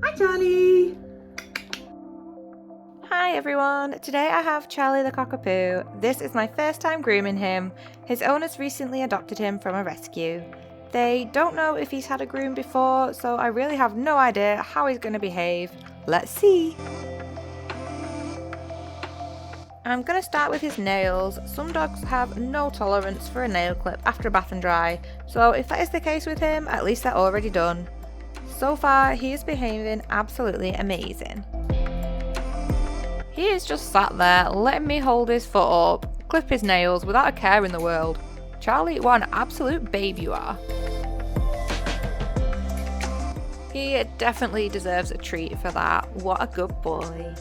Hi, Charlie. Hi everyone, today I have Charlie the Cockerpoo. This is my first time grooming him. His owners recently adopted him from a rescue. They don't know if he's had a groom before, so I really have no idea how he's going to behave. Let's see! I'm going to start with his nails. Some dogs have no tolerance for a nail clip after a bath and dry, so if that is the case with him, at least they're already done. So far, he is behaving absolutely amazing. He is just sat there, letting me hold his foot up, clip his nails without a care in the world. Charlie, what an absolute babe you are. He definitely deserves a treat for that. What a good boy.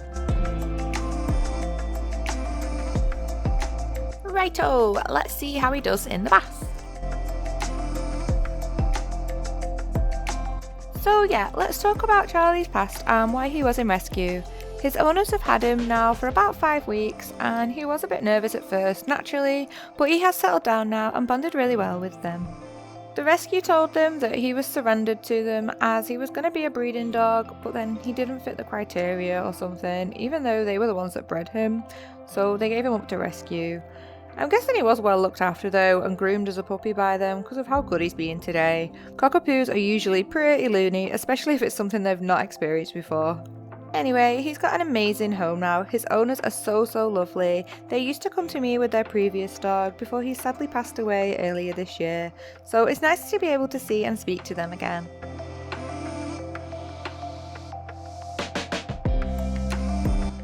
Righto, let's see how he does in the bath. So yeah, let's talk about Charlie's past and why he was in rescue. His owners have had him now for about 5 weeks, and he was a bit nervous at first, naturally, but he has settled down now and bonded really well with them. The rescue told them that he was surrendered to them as he was going to be a breeding dog, but then he didn't fit the criteria or something, even though they were the ones that bred him, so they gave him up to rescue. I'm guessing he was well looked after though, and groomed as a puppy by them because of how good he's been today. Cockapoos are usually pretty loony, especially if it's something they've not experienced before. Anyway, he's got an amazing home now. His owners are so lovely. They used to come to me with their previous dog before he sadly passed away earlier this year, so it's nice to be able to see and speak to them again.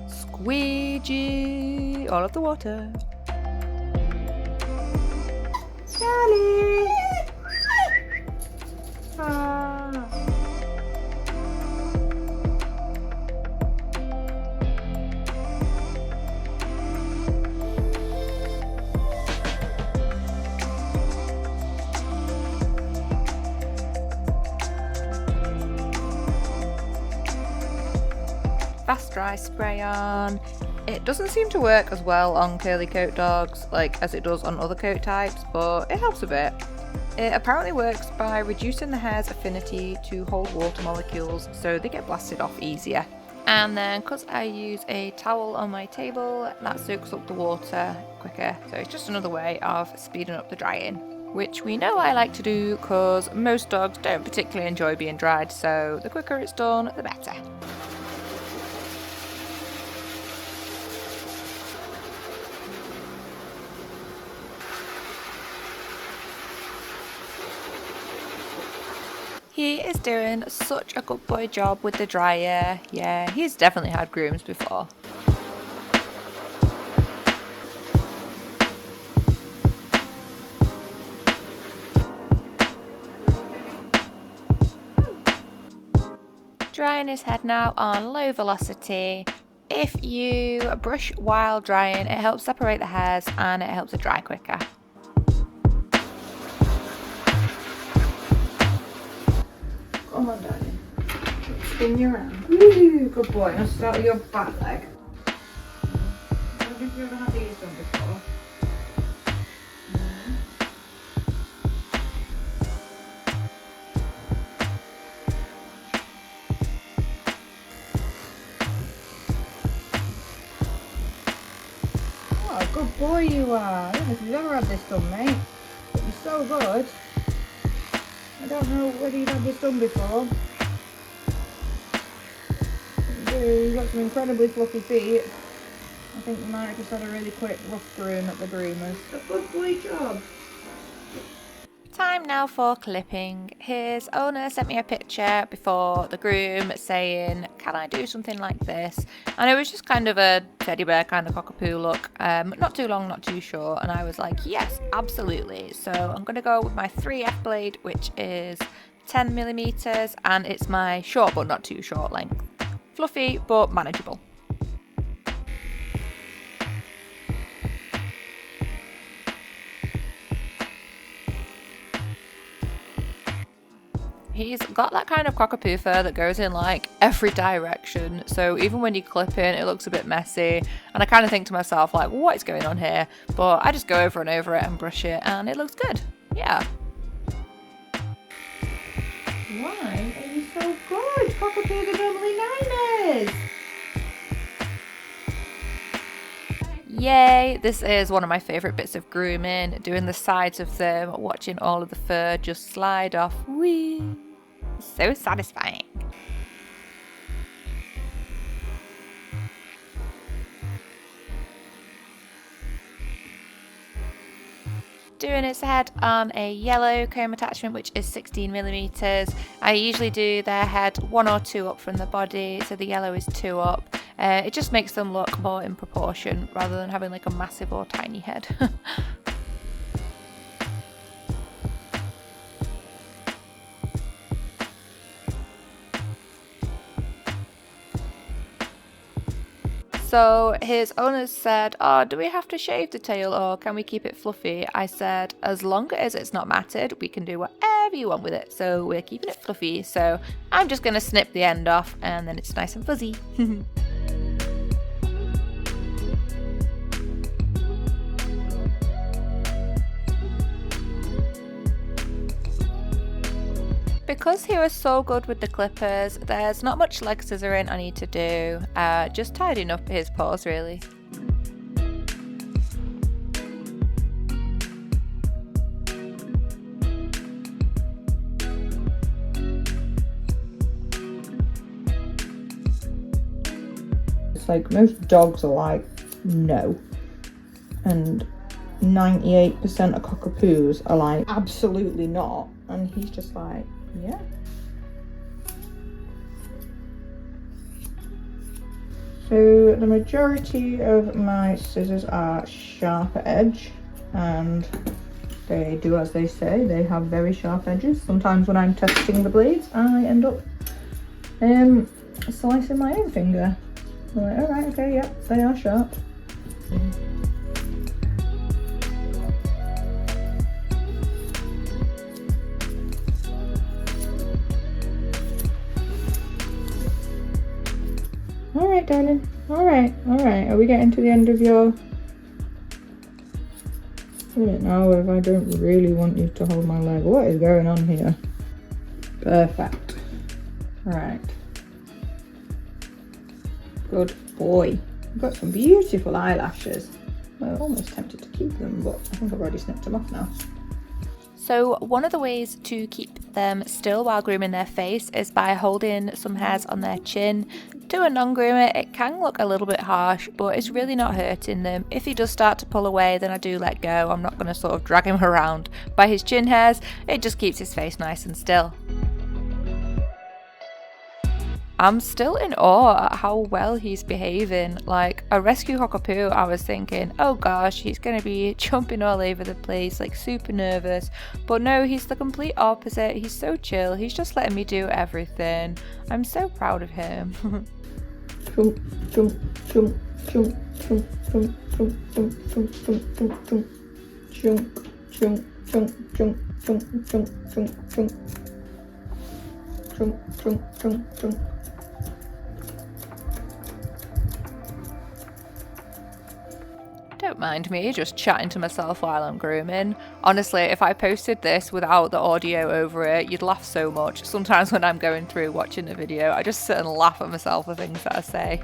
Squeegee! All of the water. Charlie. Ah. Fast dry spray on. It doesn't seem to work as well on curly coat dogs like as it does on other coat types, but it helps a bit. It apparently works by reducing the hair's affinity to hold water molecules so they get blasted off easier. And then because I use a towel on my table, that soaks up the water quicker, so it's just another way of speeding up the drying, which we know I like to do because most dogs don't particularly enjoy being dried, so the quicker it's done, the better. He is doing such a good boy job with the dryer. Yeah, he's definitely had grooms before. Drying his head now on low velocity. If you brush while drying, it helps separate the hairs and it helps it dry quicker. Come on, darling. Spin you around. Woo, good boy. Now start with your back leg. I don't think you've ever had these done before. Oh, good boy you are. I don't know if you've ever had this done, mate. But you're so good. I don't know whether you've had this done before. You've got some incredibly fluffy feet. I think you might have just had a really quick rough groom at the groomers. A good boy job. Time now for clipping. His owner sent me a picture before the groom saying, can I do something like this? And it was just kind of a teddy bear kind of cockapoo look. Not too long, not too short. And I was like, yes, absolutely. So I'm going to go with my 3F blade, which is 10 millimeters, and it's my short but not too short length. Fluffy but manageable. He's got that kind of cockapoo fur that goes in like every direction, so even when you clip in, it looks a bit messy, and I kind of think to myself like, what is going on here? But I just go over and over it and brush it and it looks good. Yeah. Why are you so good? Cockerpoos are normally 9ers. Yay! This is one of my favourite bits of grooming, doing the sides of them, watching all of the fur just slide off. Whee! So satisfying. Doing its head on a yellow comb attachment, which is 16mm. I usually do their head 1 or 2 up from the body, so the yellow is 2 up. It just makes them look more in proportion rather than having like a massive or tiny head. So his owners said, oh, do we have to shave the tail or can we keep it fluffy? I said, as long as it's not matted, we can do whatever you want with it. So we're keeping it fluffy. So I'm just going to snip the end off and then it's nice and fuzzy. Because he was so good with the clippers, there's not much leg scissoring I need to do, just tidying up his paws really. It's like most dogs are like, no. And 98% of Cockerpoos are like, absolutely not. And he's just like, yeah. So the majority of my scissors are sharp edge and they do as they say, they have very sharp edges. Sometimes when I'm testing the blades I end up slicing my own finger. I'm like, alright, okay, yep, they are sharp. Alright, darling. Alright. Are we getting to the end of your... I don't know if I don't really want you to hold my leg. What is going on here? Perfect. Right. Good boy. You've got some beautiful eyelashes. I'm almost tempted to keep them, but I think I've already snipped them off now. So one of the ways to keep them still while grooming their face is by holding some hairs on their chin. To a non-groomer, it can look a little bit harsh, but it's really not hurting them. If he does start to pull away, then I do let go. I'm not going to sort of drag him around by his chin hairs. It just keeps his face nice and still. I'm still in awe at how well he's behaving. Like a rescue Cockapoo, I was thinking, oh gosh, he's going to be jumping all over the place, like super nervous. But no, he's the complete opposite. He's so chill. He's just letting me do everything. I'm so proud of him. Don't mind me just chatting to myself while I'm grooming. Honestly, if I posted this without the audio over it, you'd laugh so much. Sometimes when I'm going through watching the video, I just sit and laugh at myself for things that I say.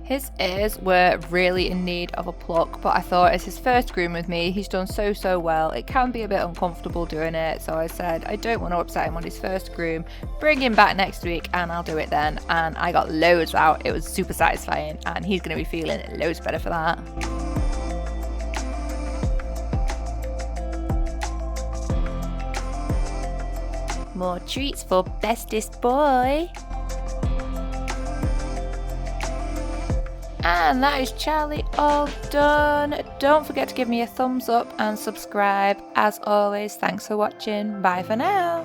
His ears were really in need of a pluck, but I thought as his first groom with me, he's done so well. It can be a bit uncomfortable doing it, so I said I don't want to upset him on his first groom. Bring him back next week and I'll do it then. And I got loads out. It was super satisfying and he's going to be feeling loads better for that. More treats for bestest boy. And that is Charlie all done. Don't forget to give me a thumbs up and subscribe. As always, thanks for watching. Bye for now.